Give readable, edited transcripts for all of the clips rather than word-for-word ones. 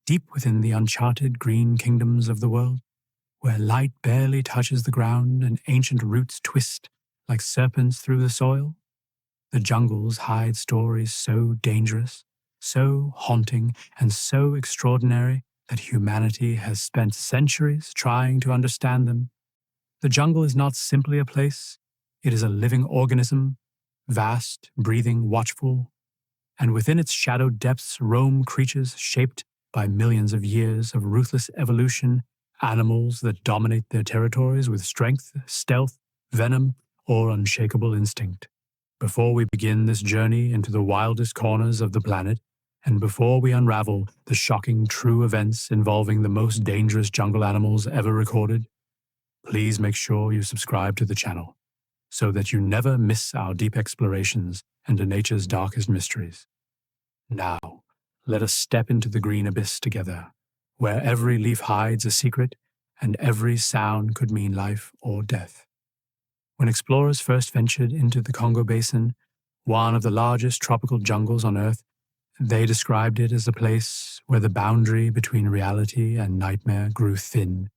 deep within the uncharted green kingdoms of the world, where light barely touches the ground and ancient roots twist like serpents through the soil. The jungles hide stories so dangerous, so haunting, and so extraordinary that humanity has spent centuries trying to understand them. The jungle is not simply a place, it is a living organism, vast, breathing, watchful, and within its shadowed depths roam creatures shaped by millions of years of ruthless evolution, animals that dominate their territories with strength, stealth, venom, or unshakable instinct. Before we begin this journey into the wildest corners of the planet, and before we unravel the shocking true events involving the most dangerous jungle animals ever recorded, please make sure you subscribe to the channel so that you never miss our deep explorations into nature's darkest mysteries. Now, let us step into the green abyss together, where every leaf hides a secret and every sound could mean life or death. When explorers first ventured into the Congo Basin, one of the largest tropical jungles on Earth, they described it as a place where the boundary between reality and nightmare grew thin.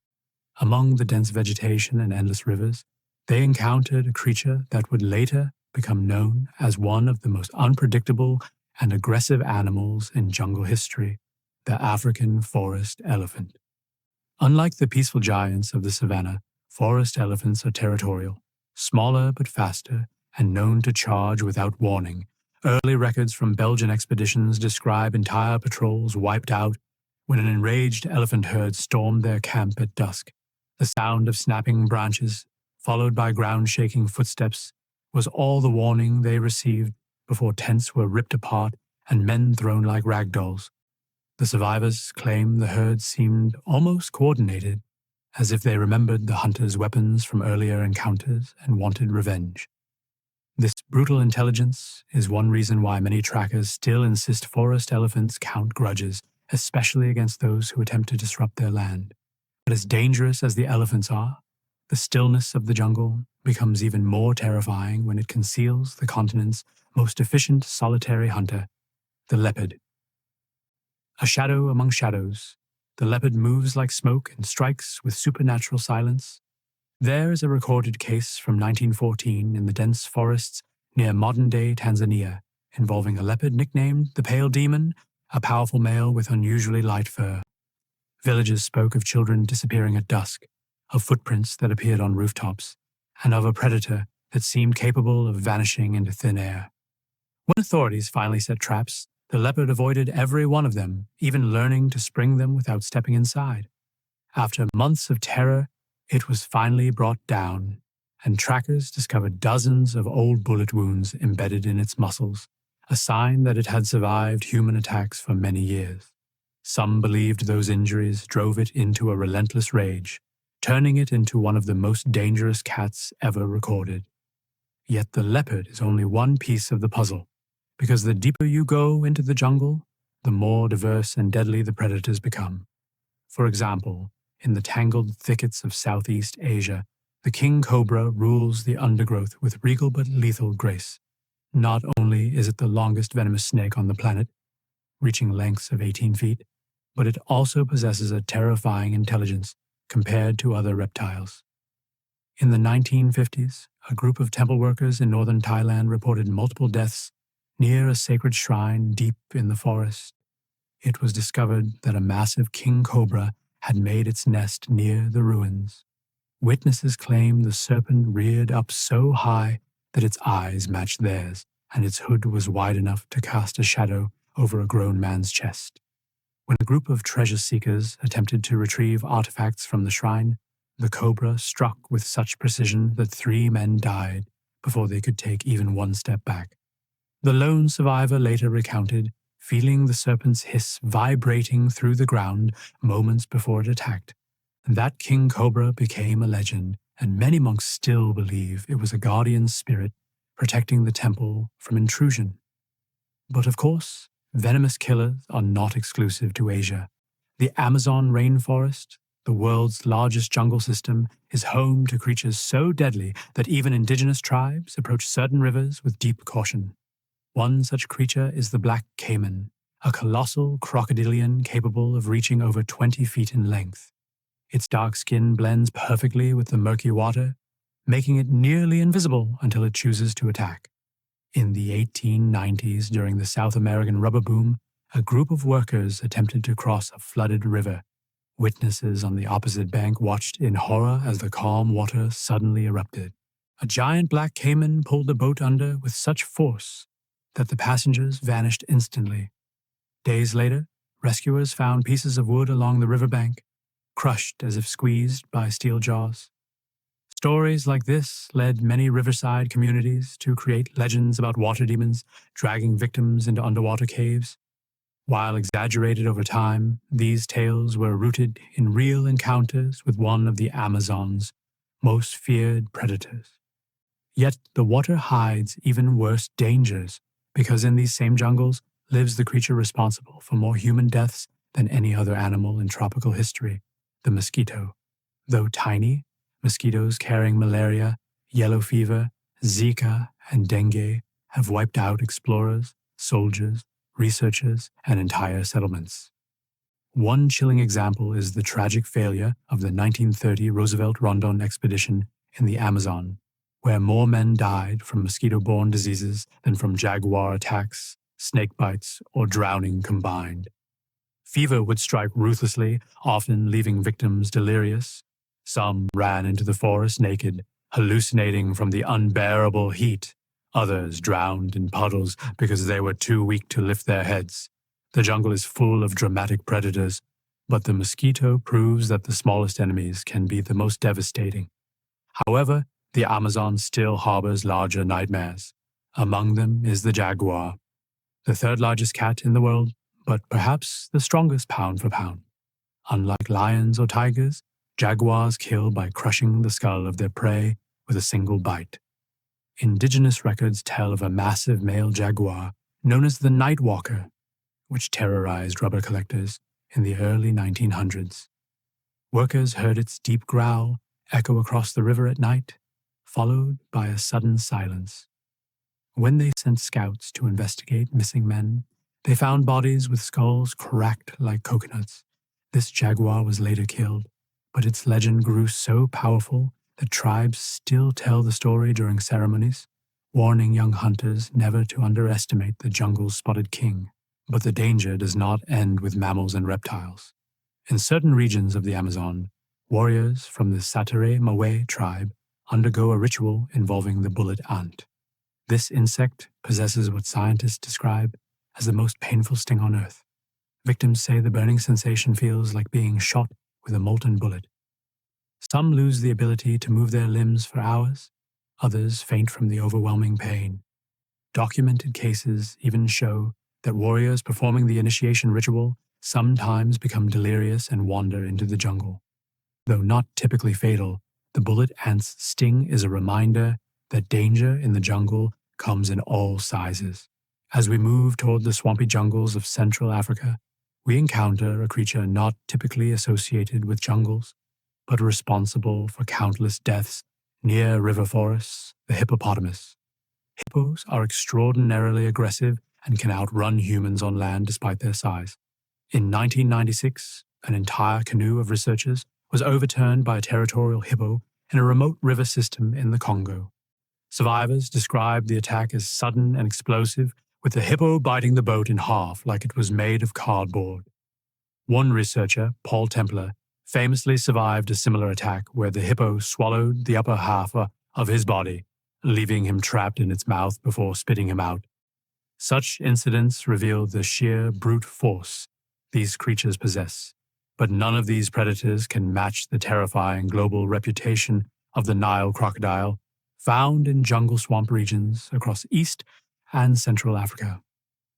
Among the dense vegetation and endless rivers, they encountered a creature that would later become known as one of the most unpredictable and aggressive animals in jungle history, the African forest elephant. Unlike the peaceful giants of the savanna, forest elephants are territorial, smaller but faster, and known to charge without warning. Early records from Belgian expeditions describe entire patrols wiped out when an enraged elephant herd stormed their camp at dusk. The sound of snapping branches, followed by ground-shaking footsteps, was all the warning they received before tents were ripped apart and men thrown like rag dolls. The survivors claim the herd seemed almost coordinated, as if they remembered the hunters' weapons from earlier encounters and wanted revenge. This brutal intelligence is one reason why many trackers still insist forest elephants count grudges, especially against those who attempt to disrupt their land. But as dangerous as the elephants are, the stillness of the jungle becomes even more terrifying when it conceals the continent's most efficient solitary hunter, the leopard. A shadow among shadows, the leopard moves like smoke and strikes with supernatural silence. There is a recorded case from 1914 in the dense forests near modern-day Tanzania, involving a leopard nicknamed the Pale Demon, a powerful male with unusually light fur. Villagers spoke of children disappearing at dusk, of footprints that appeared on rooftops, and of a predator that seemed capable of vanishing into thin air. When authorities finally set traps, the leopard avoided every one of them, even learning to spring them without stepping inside. After months of terror, it was finally brought down, and trackers discovered dozens of old bullet wounds embedded in its muscles, a sign that it had survived human attacks for many years. Some believed those injuries drove it into a relentless rage, turning it into one of the most dangerous cats ever recorded. Yet the leopard is only one piece of the puzzle, because the deeper you go into the jungle, the more diverse and deadly the predators become. For example, in the tangled thickets of Southeast Asia, the king cobra rules the undergrowth with regal but lethal grace. Not only is it the longest venomous snake on the planet, reaching lengths of 18 feet, but it also possesses a terrifying intelligence compared to other reptiles. In the 1950s, a group of temple workers in northern Thailand reported multiple deaths near a sacred shrine deep in the forest. It was discovered that a massive king cobra had made its nest near the ruins. Witnesses claim the serpent reared up so high that its eyes matched theirs, and its hood was wide enough to cast a shadow over a grown man's chest. When a group of treasure seekers attempted to retrieve artifacts from the shrine, the cobra struck with such precision that 3 men died before they could take even one step back. The lone survivor later recounted feeling the serpent's hiss vibrating through the ground moments before it attacked. That king cobra became a legend, and many monks still believe it was a guardian spirit protecting the temple from intrusion. But of course, venomous killers are not exclusive to Asia. The Amazon rainforest, the world's largest jungle system, is home to creatures so deadly that even indigenous tribes approach certain rivers with deep caution. One such creature is the black caiman, a colossal crocodilian capable of reaching over 20 feet in length. Its dark skin blends perfectly with the murky water, making it nearly invisible until it chooses to attack. In the 1890s, during the South American rubber boom, a group of workers attempted to cross a flooded river. Witnesses on the opposite bank watched in horror as the calm water suddenly erupted. A giant black caiman pulled the boat under with such force that the passengers vanished instantly. Days later, rescuers found pieces of wood along the riverbank, crushed as if squeezed by steel jaws. Stories like this led many riverside communities to create legends about water demons dragging victims into underwater caves. While exaggerated over time, these tales were rooted in real encounters with one of the Amazon's most feared predators. Yet the water hides even worse dangers, because in these same jungles lives the creature responsible for more human deaths than any other animal in tropical history, the mosquito. Though tiny, mosquitoes carrying malaria, yellow fever, Zika, and dengue have wiped out explorers, soldiers, researchers, and entire settlements. One chilling example is the tragic failure of the 1930 Roosevelt-Rondon expedition in the Amazon, where more men died from mosquito-borne diseases than from jaguar attacks, snake bites, or drowning combined. Fever would strike ruthlessly, often leaving victims delirious. Some ran into the forest naked, hallucinating from the unbearable heat. Others drowned in puddles because they were too weak to lift their heads. The jungle is full of dramatic predators, but the mosquito proves that the smallest enemies can be the most devastating. However, the Amazon still harbors larger nightmares. Among them is the jaguar, the third largest cat in the world, but perhaps the strongest pound for pound. Unlike lions or tigers, jaguars kill by crushing the skull of their prey with a single bite. Indigenous records tell of a massive male jaguar known as the night walker, which terrorized rubber collectors in the early 1900s. Workers heard its deep growl echo across the river at night, followed by a sudden silence. When they sent scouts to investigate missing men, they found bodies with skulls cracked like coconuts. This jaguar was later killed, but its legend grew so powerful that tribes still tell the story during ceremonies, warning young hunters never to underestimate the jungle's spotted king. But the danger does not end with mammals and reptiles. In certain regions of the Amazon, warriors from the Satare Mawe tribe undergo a ritual involving the bullet ant. This insect possesses what scientists describe as the most painful sting on Earth. Victims say the burning sensation feels like being shot with a molten bullet. Some lose the ability to move their limbs for hours, others faint from the overwhelming pain. Documented cases even show that warriors performing the initiation ritual sometimes become delirious and wander into the jungle. Though not typically fatal, the bullet ant's sting is a reminder that danger in the jungle comes in all sizes. As we move toward the swampy jungles of Central Africa, we encounter a creature not typically associated with jungles, but responsible for countless deaths near river forests, the hippopotamus. Hippos are extraordinarily aggressive and can outrun humans on land despite their size. In 1996, an entire canoe of researchers was overturned by a territorial hippo in a remote river system in the Congo. Survivors described the attack as sudden and explosive, with the hippo biting the boat in half like it was made of cardboard. One researcher, Paul Templer, famously survived a similar attack where the hippo swallowed the upper half of his body, leaving him trapped in its mouth before spitting him out. Such incidents reveal the sheer brute force these creatures possess, but none of these predators can match the terrifying global reputation of the Nile crocodile, found in jungle swamp regions across East and Central Africa.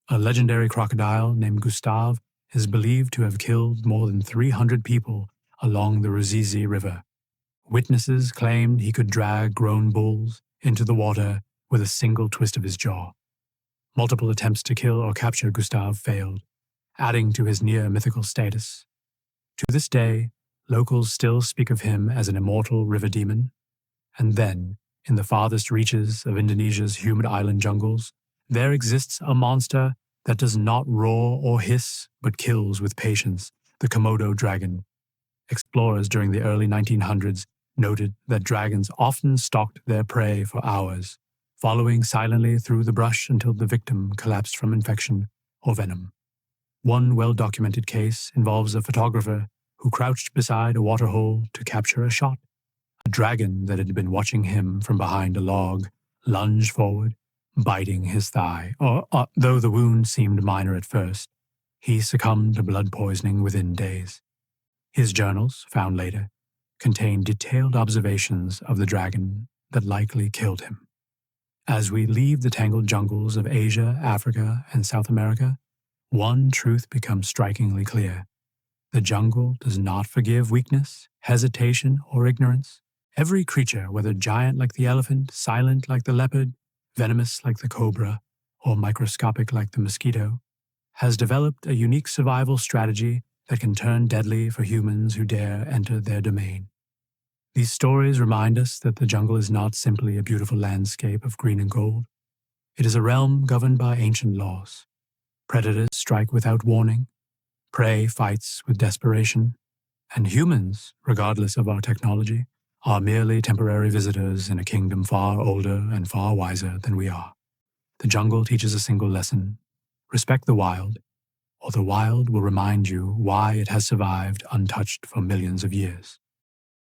A legendary crocodile named Gustave is believed to have killed more than 300 people along the Ruzizi River. Witnesses claimed he could drag grown bulls into the water with a single twist of his jaw. Multiple attempts to kill or capture Gustave failed, adding to his near-mythical status. To this day, locals still speak of him as an immortal river demon. And then, in the farthest reaches of Indonesia's humid island jungles, there exists a monster that does not roar or hiss, but kills with patience, the Komodo dragon. Explorers during the early 1900s noted that dragons often stalked their prey for hours, following silently through the brush until the victim collapsed from infection or venom. One well-documented case involves a photographer who crouched beside a waterhole to capture a shot. A dragon that had been watching him from behind a log lunged forward, biting his thigh. Though the wound seemed minor at first, he succumbed to blood poisoning within days. His journals, found later, contain detailed observations of the dragon that likely killed him. As we leave the tangled jungles of Asia, Africa, and South America, one truth becomes strikingly clear. The jungle does not forgive weakness, hesitation, or ignorance. Every creature, whether giant like the elephant, silent like the leopard, venomous like the cobra, or microscopic like the mosquito, has developed a unique survival strategy that can turn deadly for humans who dare enter their domain. These stories remind us that the jungle is not simply a beautiful landscape of green and gold. It is a realm governed by ancient laws. Predators strike without warning, prey fights with desperation, and humans, regardless of our technology, are merely temporary visitors in a kingdom far older and far wiser than we are. The jungle teaches a single lesson: respect the wild, or the wild will remind you why it has survived untouched for millions of years.